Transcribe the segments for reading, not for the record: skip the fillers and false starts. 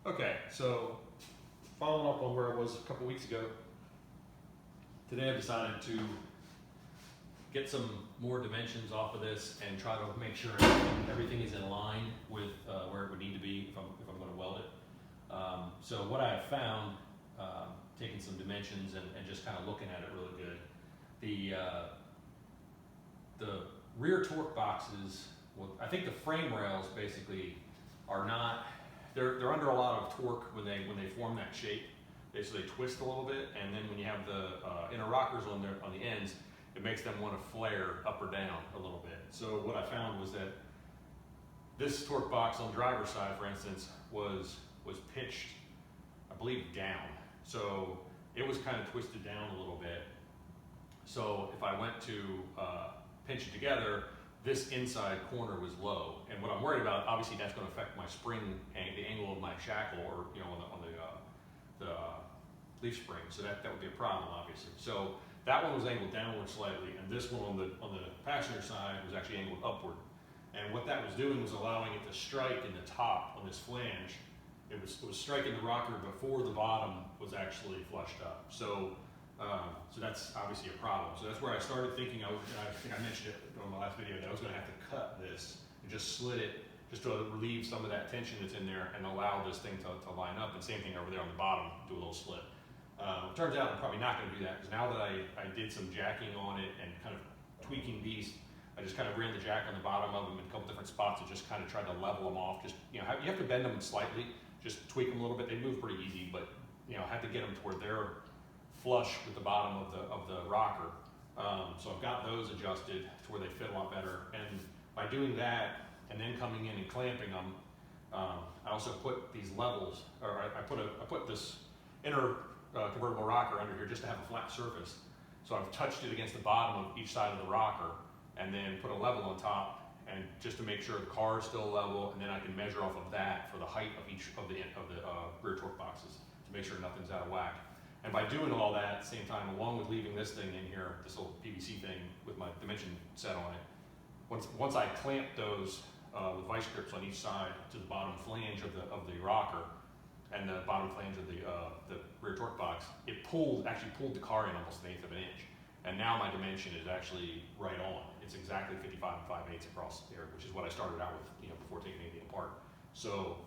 Okay, so following up on where I was a couple weeks ago, today I've decided to get some more dimensions off of this and try to make sure everything is in line with where it would need to be if I'm going to weld it. So what I have found, taking some dimensions and just kind of looking at it really good, the rear torque boxes, well, I think the frame rails basically are not, they're under a lot of torque when they form that shape. So they twist a little bit, and then when you have the inner rockers on the ends, it makes them want to flare up or down a little bit. So what I found was that this torque box on the driver's side, for instance, was pitched, I believe, down. So it was kind of twisted down a little bit. So if I went to pinch it together, this inside corner was low. And what I'm worried about, obviously that's going to affect my spring, the angle of my shackle, or on the leaf spring. So that would be a problem, obviously. So that one was angled downward slightly, and this one on the passenger side was actually angled upward. And what that was doing was allowing it to strike in the top on this flange. It was striking the rocker before the bottom was actually flushed up. So that's obviously a problem. So that's where I started thinking, I think I mentioned it on my last video, that I was going to have to cut this and just slit it just to relieve some of that tension that's in there and allow this thing to line up. And same thing over there on the bottom, do a little slit. It turns out I'm probably not going to do that, because now that I did some jacking on it and kind of tweaking these, I just kind of ran the jack on the bottom of them in a couple different spots and just kind of tried to level them off. Just, you have to bend them slightly, just tweak them a little bit. They move pretty easy, but I have to get them to where they're flush with the bottom of the rocker. So I've got those adjusted to where they fit a lot better. And by doing that and then coming in and clamping them, I also put these levels, or I put this inner convertible rocker under here just to have a flat surface. So I've touched it against the bottom of each side of the rocker and then put a level on top, and just to make sure the car is still level, and then I can measure off of that for the height of each of the rear torque boxes to make sure nothing's out of whack. And by doing all that at the same time, along with leaving this thing in here, this little PVC thing with my dimension set on it, once I clamp those with vice grips on each side to the bottom flange of the rocker and the bottom flange of the rear torque box, it actually pulled the car in almost 1/8 of an inch. And now my dimension is actually right on. It's exactly 55 5/8 across there, which is what I started out with, before taking anything apart. So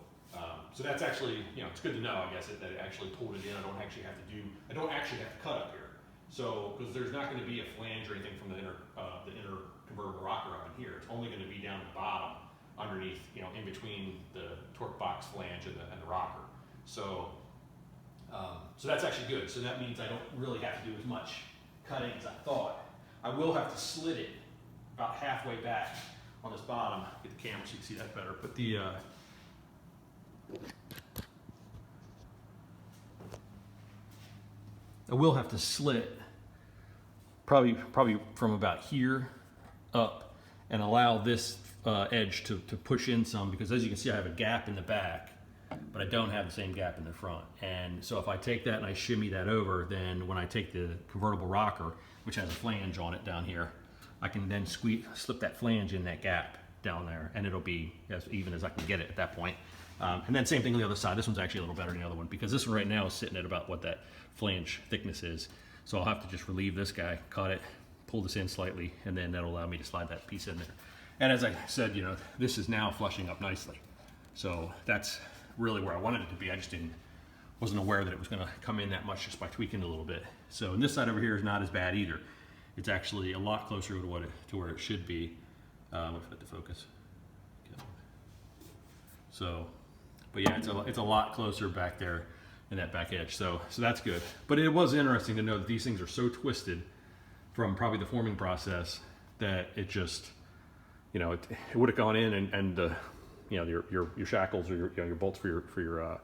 that's actually, it's good to know, I guess, that it actually pulled it in. I don't actually have to cut up here. So, because there's not going to be a flange or anything from the inner convertible rocker up in here. It's only going to be down the bottom, underneath, in between the torque box flange and the rocker. So that's actually good. So that means I don't really have to do as much cutting as I thought. I will have to slit it about halfway back on this bottom. Get the camera so you can see that better. But I will have to slit probably from about here up and allow this edge to push in some, because as you can see I have a gap in the back, but I don't have the same gap in the front. And so if I take that and I shimmy that over, then when I take the convertible rocker, which has a flange on it down here, I can then slip that flange in that gap down there, and it'll be as even as I can get it at that point. And then same thing on the other side. This one's actually a little better than the other one, because this one right now is sitting at about what that flange thickness is. So I'll have to just relieve this guy, cut it, pull this in slightly, and then that'll allow me to slide that piece in there. And as I said, this is now flushing up nicely. So that's really where I wanted it to be. I just wasn't aware that it was going to come in that much just by tweaking it a little bit. So, and this side over here is not as bad either. It's actually a lot closer to where it should be. If it to focus. So, but yeah, it's a lot closer back there in that back edge. So that's good. But it was interesting to know that these things are so twisted from probably the forming process that it just, it would have gone in and your shackles or your bolts for your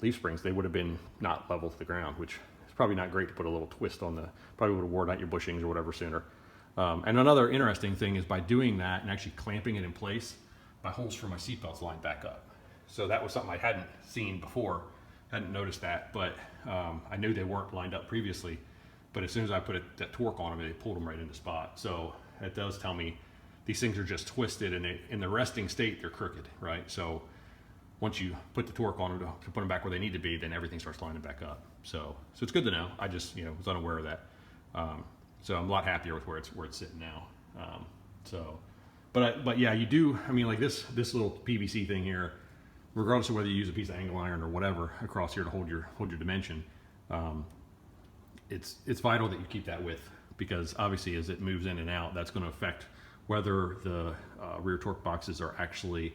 leaf springs, they would have been not level to the ground, which is probably not great to put a little twist on probably would have worn out your bushings or whatever sooner. And another interesting thing is by doing that and actually clamping it in place, my holes for my seatbelts lined back up. So that was something I hadn't seen before, hadn't noticed that, but I knew they weren't lined up previously. But as soon as I put that torque on them, they pulled them right into spot. So it does tell me these things are just twisted, and in the resting state, they're crooked, right? So once you put the torque on them to put them back where they need to be, then everything starts lining back up. So it's good to know. I just was unaware of that. So I'm a lot happier with where it's sitting now. But yeah, you do. I mean, like this little PVC thing here, regardless of whether you use a piece of angle iron or whatever across here to hold your dimension, it's vital that you keep that width, because obviously as it moves in and out, that's going to affect whether the rear torque boxes are actually.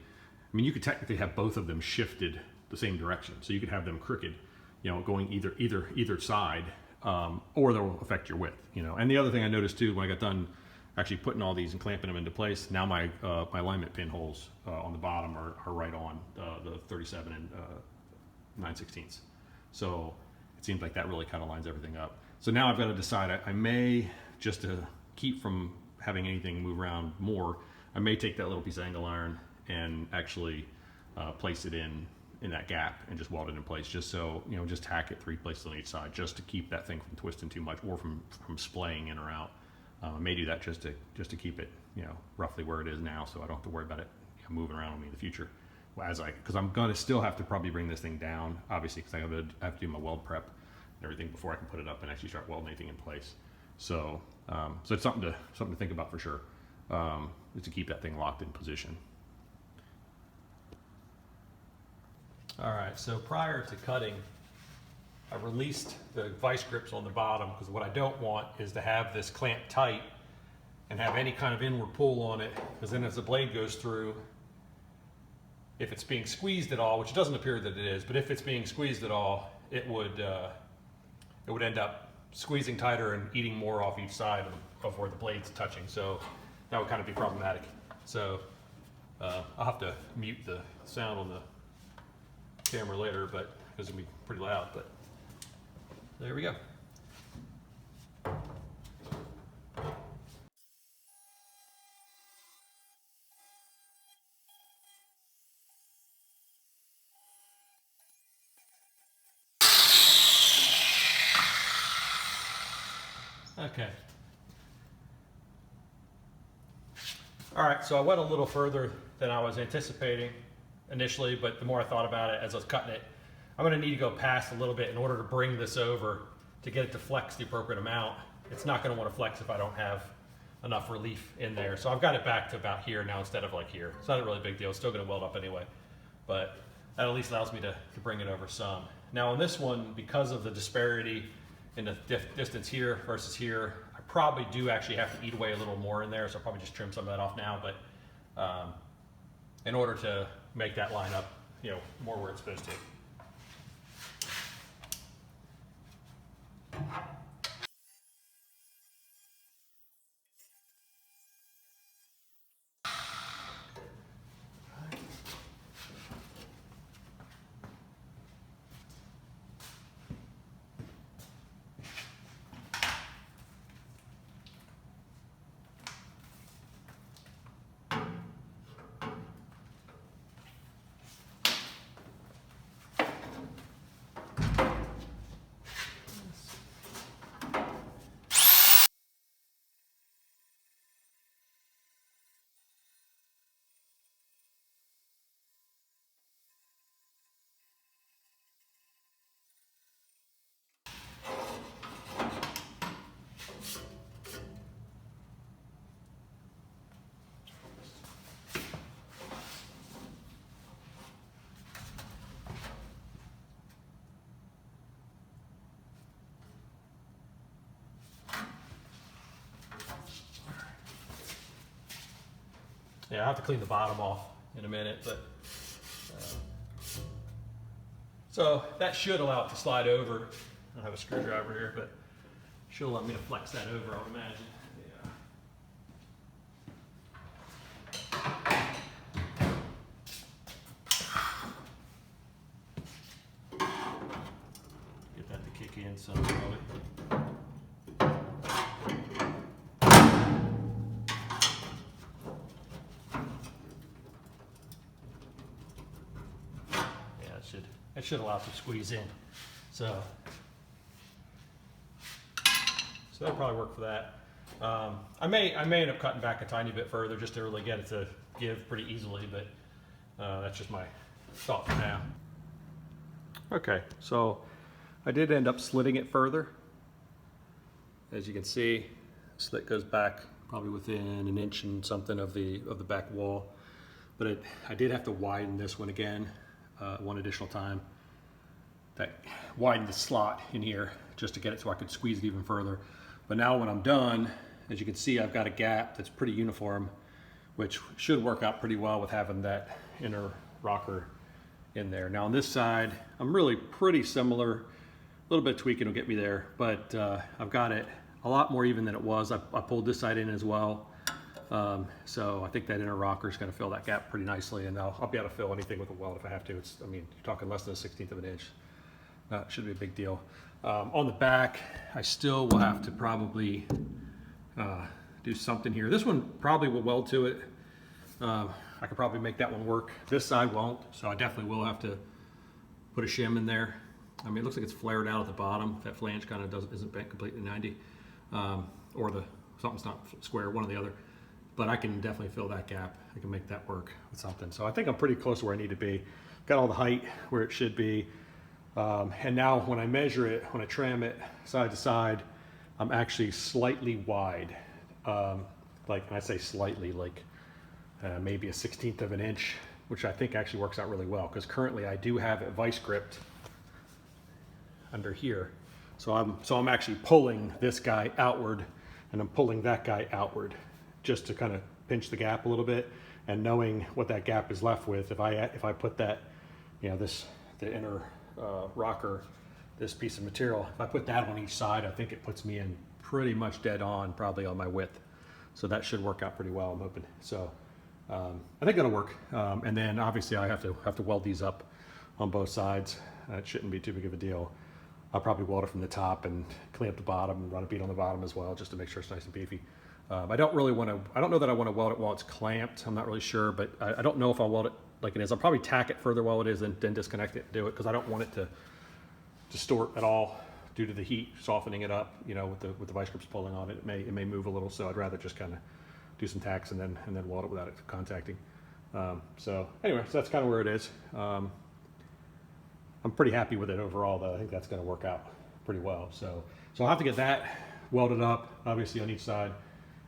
I mean, you could technically have both of them shifted the same direction, so you could have them crooked, going either side, or they'll affect your width. And the other thing I noticed too, when I got done actually putting all these and clamping them into place, now my alignment pin holes on the bottom are right on the 37 and 9/16. So it seems like that really kind of lines everything up. So now I've got to decide. I may, just to keep from having anything move around more, I may take that little piece of angle iron and actually place it in that gap and just weld it in place, just so just tack it 3 places on each side, just to keep that thing from twisting too much or from splaying in or out. I may do that just to keep it roughly where it is now, so I don't have to worry about it moving around on me in the future. Because I'm gonna still have to probably bring this thing down, obviously, because I have to do my weld prep and everything before I can put it up and actually start welding anything in place. So it's something to think about for sure, is to keep that thing locked in position. All right, so prior to cutting, I released the vice grips on the bottom, because what I don't want is to have this clamped tight and have any kind of inward pull on it, because then as the blade goes through, if it's being squeezed at all, which it doesn't appear that it is, but if it's being squeezed at all, it would end up squeezing tighter and eating more off each side of where the blade's touching. So that would kind of be problematic. So I'll have to mute the sound on the camera later, but because it'll be pretty loud. But there we go. Okay. All right, so I went a little further than I was anticipating initially, but the more I thought about it as I was cutting it, I'm going to need to go past a little bit in order to bring this over to get it to flex the appropriate amount. It's not going to want to flex if I don't have enough relief in there. So I've got it back to about here now instead of like here. It's not a really big deal. It's still going to weld up anyway, but that at least allows me to bring it over some. Now on this one, because of the disparity in the distance here versus here, I probably do actually have to eat away a little more in there, so I'll probably just trim some of that off now, but in order to make that line up, more where it's supposed to. Yeah, I'll have to clean the bottom off in a minute, but so that should allow it to slide over. I don't have a screwdriver here, but should allow me to flex that over, I would imagine. Get that to kick in some probably. It should allow it to squeeze in. So that'll probably work for that. I may end up cutting back a tiny bit further just to really get it to give pretty easily, but that's just my stop for now. Okay, so I did end up slitting it further. As you can see, slit goes back probably within an inch and something of the back wall. But I did have to widen this one again, one additional time. That widened the slot in here just to get it so I could squeeze it even further. But now when I'm done, as you can see, I've got a gap that's pretty uniform, which should work out pretty well with having that inner rocker in there. Now on this side, I'm really pretty similar. A little bit of tweaking will get me there, but I've got it a lot more even than it was. I pulled this side in as well. So I think that inner rocker is going to fill that gap pretty nicely, and I'll be able to fill anything with a weld if I have to. I mean, you're talking less than a 1/16 of an inch. Should be a big deal. On the back, I still will have to probably do something here. This one probably will weld to it. I could probably make that one work. This side won't, so I definitely will have to put a shim in there. I mean, it looks like it's flared out at the bottom. That flange kind of isn't bent completely 90, or something's not square, one or the other. But I can definitely fill that gap. I can make that work with something. So I think I'm pretty close to where I need to be. Got all the height where it should be. And now when I measure it, when I trim it side to side, I'm actually slightly wide. Like when I say slightly, like maybe a 1/16 of an inch, which I think actually works out really well, because currently I do have it vice gripped under here. So I'm actually pulling this guy outward, and I'm pulling that guy outward, just to kind of pinch the gap a little bit, and knowing what that gap is left with. If I put that, you know, the inner rocker, this piece of material, if I put that on each side, I think it puts me in pretty much dead on, probably on my width. So that should work out pretty well, I'm hoping. So I think that'll work. And then obviously I have to weld these up on both sides. It shouldn't be too big of a deal. I'll probably weld it from the top and clean up the bottom and run a bead on the bottom as well, just to make sure it's nice and beefy. I don't know that I want to weld it while it's clamped. I'm not really sure, but I don't know if I'll weld it like it is. I'll probably tack it further while it is and then disconnect it and do it, because I don't want it to distort at all due to the heat softening it up, you know, with the vice grips pulling on it. It may move a little, so I'd rather just kind of do some tacks and then weld it without it contacting. So anyway, so that's kind of where it is. I'm pretty happy with it overall, though. I think that's going to work out pretty well. So I'll have to get that welded up, obviously on each side,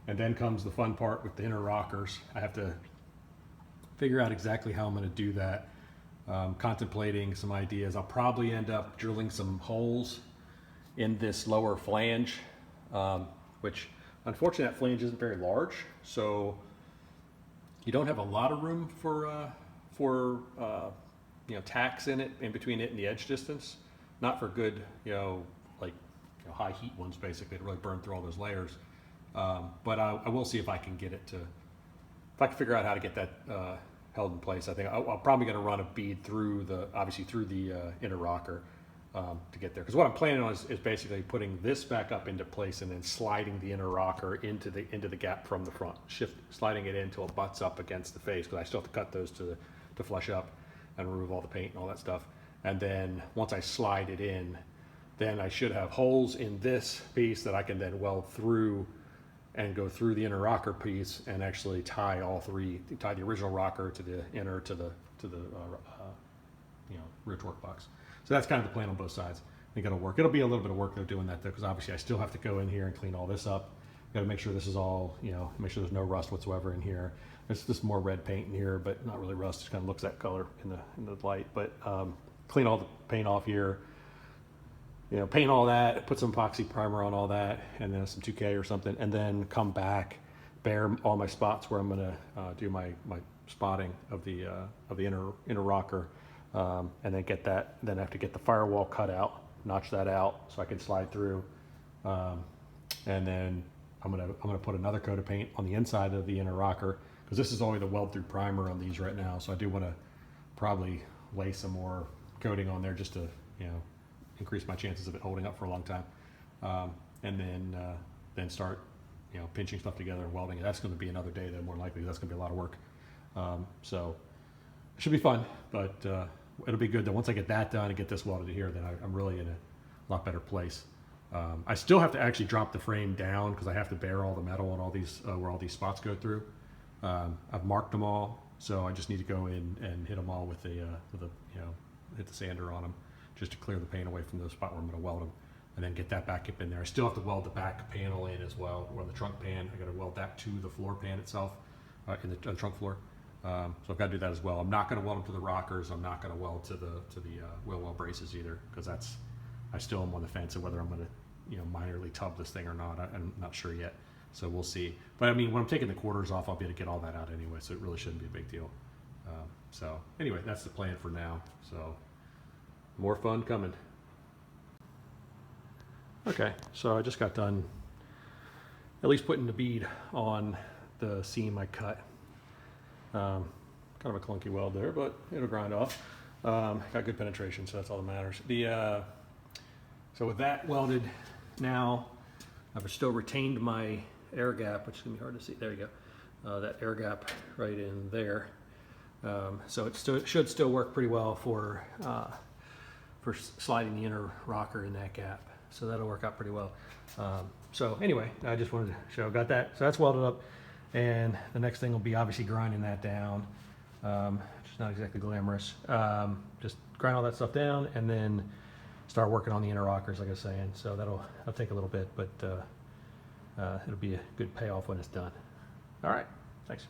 and then comes the fun part with the inner rockers. I have to figure out exactly how I'm going to do that. Contemplating some ideas. I'll probably end up drilling some holes in this lower flange, which unfortunately that flange isn't very large, so you don't have a lot of room for you know, tacks in it, in between it and the edge distance. Not for good, you know, like, you know, high heat ones, basically, to really burn through all those layers. But I will see if I can get it to, if I can figure out how to get that held in place. I think I'm probably going to run a bead through the inner rocker to get there. Because what I'm planning on is basically putting this back up into place and then sliding the inner rocker into the gap from the front, sliding it in until it butts up against the face, because I still have to cut those to flush up and remove all the paint and all that stuff. And then once I slide it in, then I should have holes in this piece that I can then weld through and go through the inner rocker piece and actually tie the original rocker to the inner to the you know, rear torque box. So that's kind of the plan on both sides. I think it'll work. It'll be a little bit of work though doing that though, because obviously I still have to go in here and clean all this up. Got to make sure this is all, you know, make sure there's no rust whatsoever in here. There's just more red paint in here, but not really rust. It kind of looks that color in the light. But clean all the paint off here. You know, paint all that, put some epoxy primer on all that, and then some 2K or something, and then come back, bare all my spots where I'm gonna do my spotting of the inner rocker, and then get that. Then I have to get the firewall cut out, notch that out so I can slide through, and then I'm gonna put another coat of paint on the inside of the inner rocker, because this is only the weld through primer on these right now. So I do want to probably lay some more coating on there just to, you know, increase my chances of it holding up for a long time, and then start, you know, pinching stuff together and welding it. That's going to be another day though, more likely. That's going to be a lot of work. So it should be fun, but it'll be good that once I get that done and get this welded here, then I'm really in a lot better place. I still have to actually drop the frame down because I have to bare all the metal on all these where all these spots go through. I've marked them all. So I just need to go in and hit them all with a you know, hit the sander on them just to clear the paint away from the spot where I'm going to weld them, and then get that back up in there. I still have to weld the back panel in as well, or the trunk pan. I got to weld that to the floor pan itself, in the trunk floor. So I've got to do that as well. I'm not going to weld them to the rockers. I'm not going to weld to the wheel well braces either, because I still am on the fence of whether I'm going to, you know, minorly tub this thing or not. I'm not sure yet. So we'll see. But I mean, when I'm taking the quarters off, I'll be able to get all that out anyway, so it really shouldn't be a big deal. So anyway, that's the plan for now. So more fun coming. Okay, so I just got done at least putting the bead on the seam I cut. Kind of a clunky weld there, but it'll grind off. Got good penetration, so that's all that matters. So with that welded now, I've still retained my air gap, which is gonna be hard to see. There you go. That air gap right in there. So it should still work pretty well for sliding the inner rocker in that gap. So that'll work out pretty well. So anyway, I just wanted to show, got that. So that's welded up, and the next thing will be obviously grinding that down, which is not exactly glamorous. Just grind all that stuff down and then start working on the inner rockers, like I was saying. So that'll take a little bit, but it'll be a good payoff when it's done. All right, thanks.